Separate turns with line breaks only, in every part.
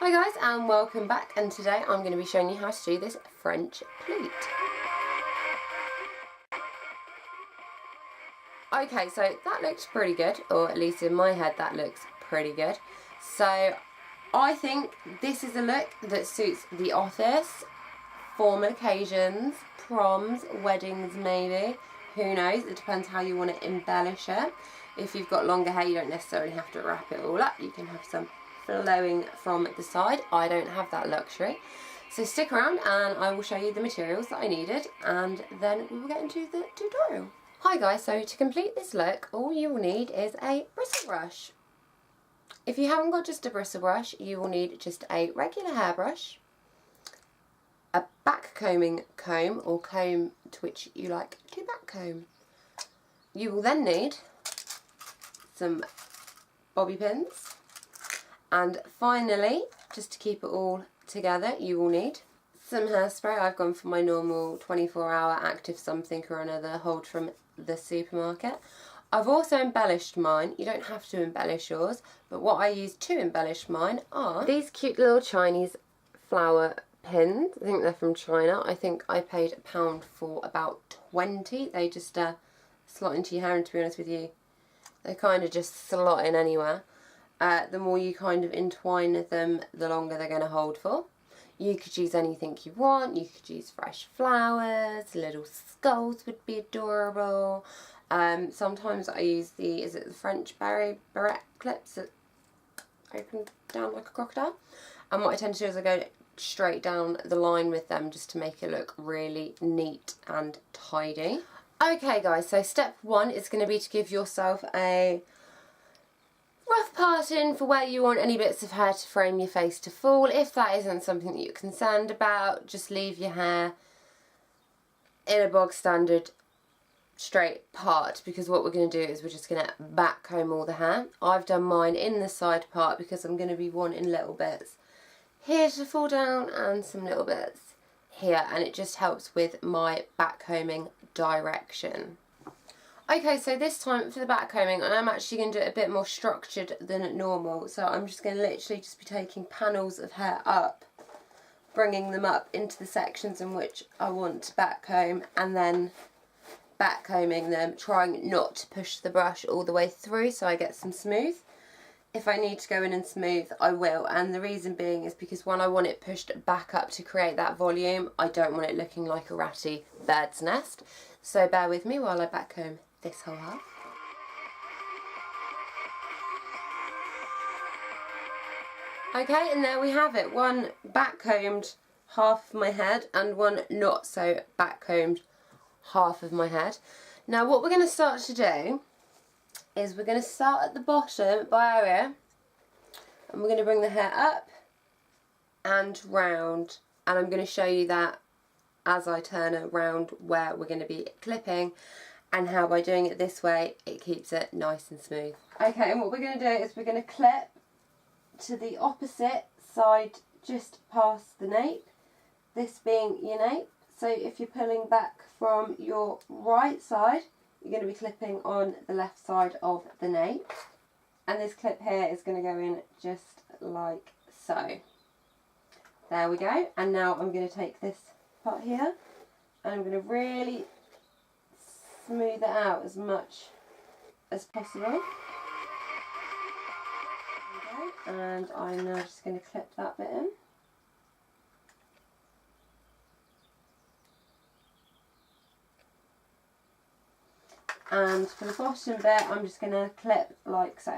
Hi guys and welcome back, and today I'm going to be showing you how to do this French pleat. Okay, so that looks pretty good, or at least in my head that looks pretty good. So I think this is a look that suits the office, formal occasions, proms, weddings maybe, who knows, it depends how you want to embellish it. If you've got longer hair you don't necessarily have to wrap it all up, you can have some flowing from the side. I don't have that luxury. So stick around and I will show you the materials that I needed, and then we will get into the tutorial. Hi guys, so to complete this look all you will need is a bristle brush. If you haven't got just a bristle brush, you will need just a regular hairbrush, a back combing comb or comb to which you like to back comb. You will then need some bobby pins, and finally, just to keep it all together, you will need some hairspray. I've gone for my normal 24-hour active something or another hold from the supermarket. I've also embellished mine. You don't have to embellish yours, but what I use to embellish mine are these cute little Chinese flower pins. I think they're from China. I think I paid £1 for about 20. They just slot into your hair, and to be honest with you, they kind of just slot in anywhere. The more you kind of entwine them, the longer they're going to hold for. You could use anything you want. You could use fresh flowers, little skulls would be adorable. Sometimes I use the French barrette clips that open down like a crocodile. And what I tend to do is I go straight down the line with them just to make it look really neat and tidy. Okay guys, so step one is going to be to give yourself a rough parting for where you want any bits of hair to frame your face to fall. If that isn't something that you're concerned about, just leave your hair in a bog standard straight part, because what we're going to do is we're just going to back comb all the hair. I've done mine in the side part because I'm going to be wanting little bits here to fall down and some little bits here, and it just helps with my back combing direction. Okay, so this time for the back combing, I'm actually going to do it a bit more structured than normal. So I'm just going to literally just be taking panels of hair up, bringing them up into the sections in which I want to back comb, and then back combing them, trying not to push the brush all the way through so I get some smooth. If I need to go in and smooth, I will, and the reason being is because when I want it pushed back up to create that volume, I don't want it looking like a ratty bird's nest. So bear with me while I back comb this whole half. Okay, and there we have it. One back combed half of my head and one not so back combed half of my head. Now what we're going to start to do is we're going to start at the bottom by our ear, and we're going to bring the hair up and round, and I'm going to show you that as I turn around where we're going to be clipping, and how by doing it this way it keeps it nice and smooth. Okay, and what we're going to do is we're going to clip to the opposite side just past the nape, this being your nape. So if you're pulling back from your right side, you're going to be clipping on the left side of the nape, and this clip here is going to go in just like so. There we go, and now I'm going to take this part here and I'm going to really smooth it out as much as possible. Okay, and I'm now just going to clip that bit in. And for the bottom bit, I'm just going to clip like so.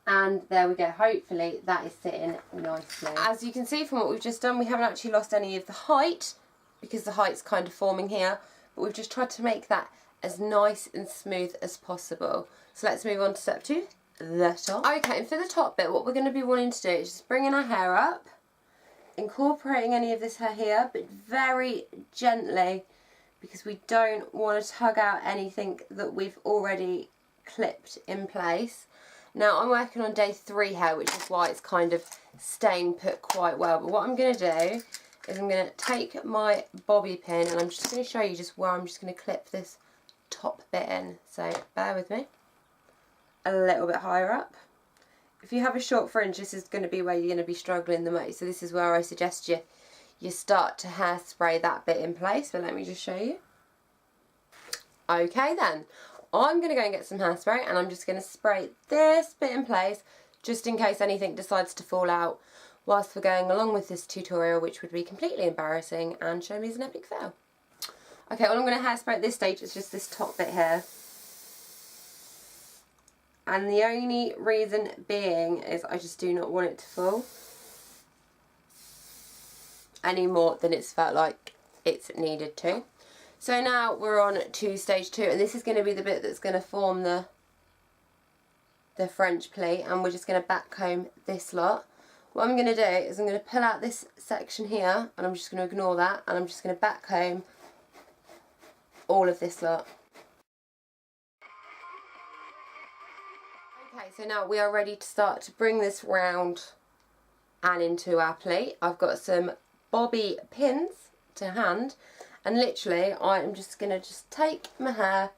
And there we go, hopefully that is sitting nicely. As you can see from what we've just done, we haven't actually lost any of the height, because the height's kind of forming here, but we've just tried to make that as nice and smooth as possible. So let's move on to step two, the top. Okay, and for the top bit, what we're going to be wanting to do is just bringing our hair up, incorporating any of this hair here, but very gently, because we don't want to tug out anything that we've already clipped in place. Now I'm working on day 3 here, which is why it's kind of staying put quite well. But what I'm going to do is I'm going to take my bobby pin and I'm just going to show you just where I'm just going to clip this top bit in. So bear with me. A little bit higher up. If you have a short fringe, this is going to be where you're going to be struggling the most. So this is where I suggest you start to hairspray that bit in place. But let me just show you. Okay then, I'm going to go and get some hairspray and I'm just going to spray this bit in place just in case anything decides to fall out whilst we're going along with this tutorial, which would be completely embarrassing and show me as an epic fail. Okay, all I'm going to hairspray at this stage is just this top bit here. And the only reason being is I just do not want it to fall any more than it's felt like it's needed to. So now we're on to stage 2, and this is going to be the bit that's going to form the French pleat, and we're just going to back comb this lot. What I'm going to do is I'm going to pull out this section here, and I'm just going to ignore that, and I'm just going to back comb all of this lot. Okay, so now we are ready to start to bring this round and into our pleat. I've got some bobby pins to hand. And literally, I am just going to take my hair,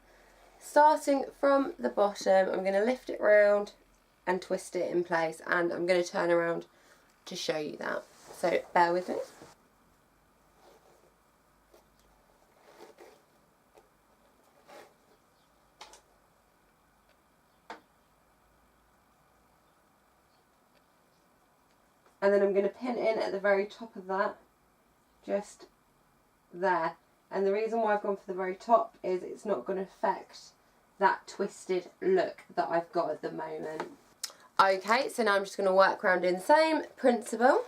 starting from the bottom, I'm going to lift it round and twist it in place. And I'm going to turn around to show you that. So, bear with me. And then I'm going to pin in at the very top of that, just there. And the reason why I've gone for the very top is it's not going to affect that twisted look that I've got at the moment. Okay, so now I'm just going to work around in the same principle.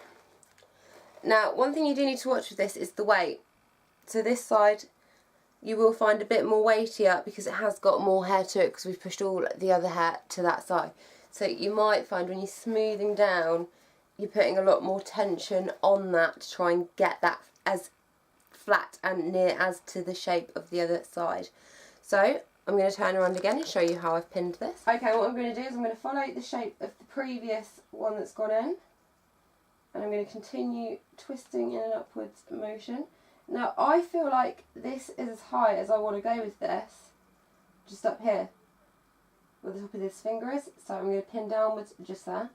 Now, one thing you do need to watch with this is the weight. So this side you will find a bit more weightier because it has got more hair to it because we've pushed all the other hair to that side. So you might find when you're smoothing down, you're putting a lot more tension on that to try and get that as flat and near as to the shape of the other side. So I'm going to turn around again and show you how I've pinned this. Okay, what I'm going to do is I'm going to follow the shape of the previous one that's gone in, and I'm going to continue twisting in an upwards motion. Now I feel like this is as high as I want to go with this, just up here where the top of this finger is, so I'm going to pin downwards just there.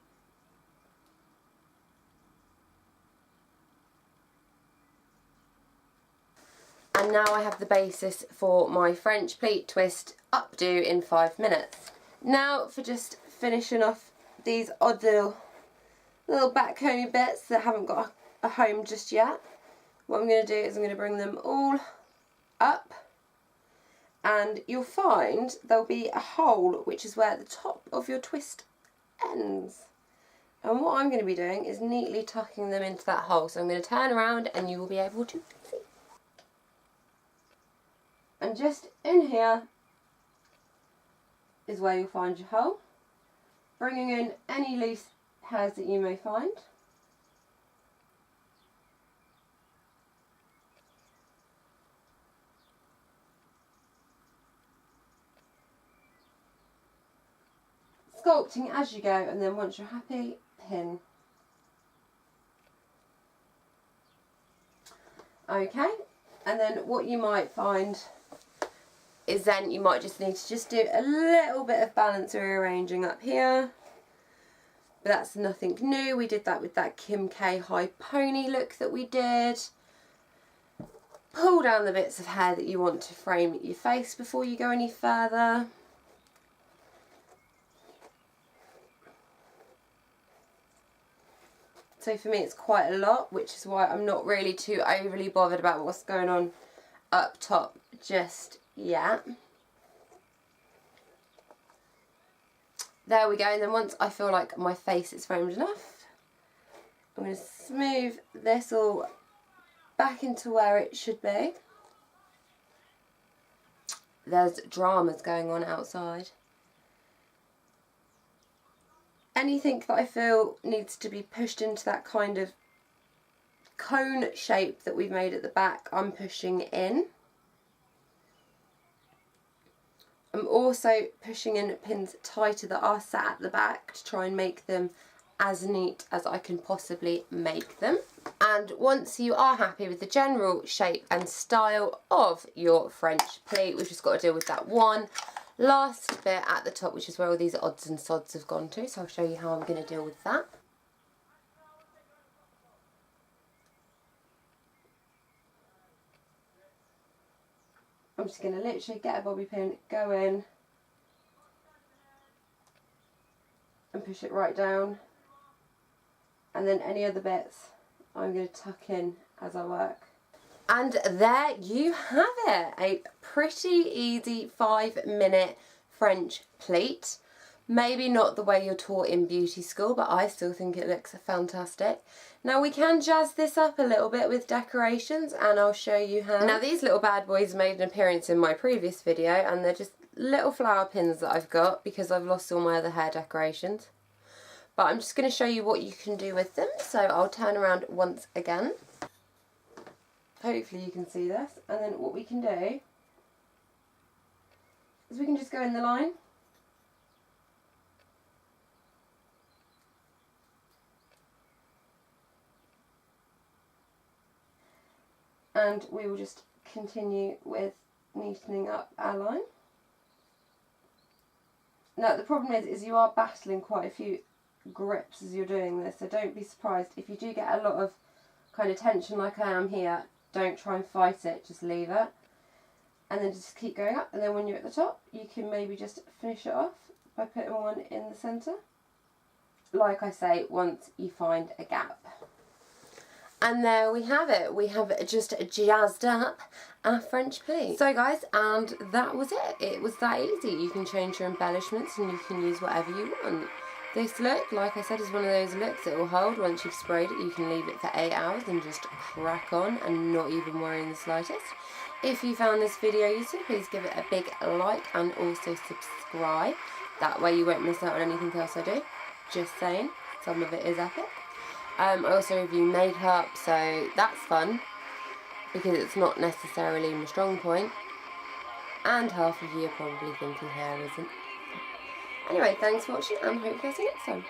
And now I have the basis for my French pleat twist updo in 5 minutes. Now for just finishing off these odd little back comby bits that haven't got a home just yet. What I'm going to do is I'm going to bring them all up, and you'll find there'll be a hole which is where the top of your twist ends. And what I'm going to be doing is neatly tucking them into that hole. So I'm going to turn around and you will be able to see. And just in here is where you'll find your hole, bringing in any loose hairs that you may find. Sculpting as you go, and then once you're happy, pin. Okay, and then what you might find is then you might just need to just do a little bit of balance rearranging up here. But that's nothing new. We did that with that Kim K high pony look that we did. Pull down the bits of hair that you want to frame your face before you go any further. So for me it's quite a lot, which is why I'm not really too overly bothered about what's going on up top just yet. There we go, and then once I feel like my face is framed enough, I'm going to smooth this all back into where it should be. There's dramas going on outside. Anything that I feel needs to be pushed into that kind of cone shape that we've made at the back, I'm pushing in. I'm also pushing in pins tighter that are sat at the back to try and make them as neat as I can possibly make them. And once you are happy with the general shape and style of your French pleat, we've just got to deal with that one last bit at the top, which is where all these odds and sods have gone to. So I'll show you how I'm going to deal with that. I'm just going to literally get a bobby pin, go in and push it right down, and then any other bits I'm going to tuck in as I work. And there you have it, a pretty easy 5-minute French pleat. Maybe not the way you're taught in beauty school, but I still think it looks fantastic. Now we can jazz this up a little bit with decorations, and I'll show you how. Now these little bad boys made an appearance in my previous video, and they're just little flower pins that I've got because I've lost all my other hair decorations. But I'm just going to show you what you can do with them, so I'll turn around once again. Hopefully you can see this, and then what we can do is we can just go in the line. And we will just continue with neatening up our line. Now the problem is you are battling quite a few grips as you're doing this, so don't be surprised if you do get a lot of kind of tension like I am here. Don't try and fight it, just leave it. And then just keep going up, and then when you're at the top you can maybe just finish it off by putting one in the centre. Like I say, once you find a gap. And there we have it. We have just jazzed up our French pleat. So guys, and that was it. It was that easy. You can change your embellishments and you can use whatever you want. This look, like I said, is one of those looks that will hold. Once you've sprayed it, you can leave it for 8 hours and just crack on and not even worry in the slightest. If you found this video useful, please give it a big like and also subscribe. That way you won't miss out on anything else I do. Just saying, some of it is epic. I also review makeup, so that's fun because it's not necessarily my strong point, and half of you are probably thinking hair isn't. Anyway, thanks for watching and hope to see you next time.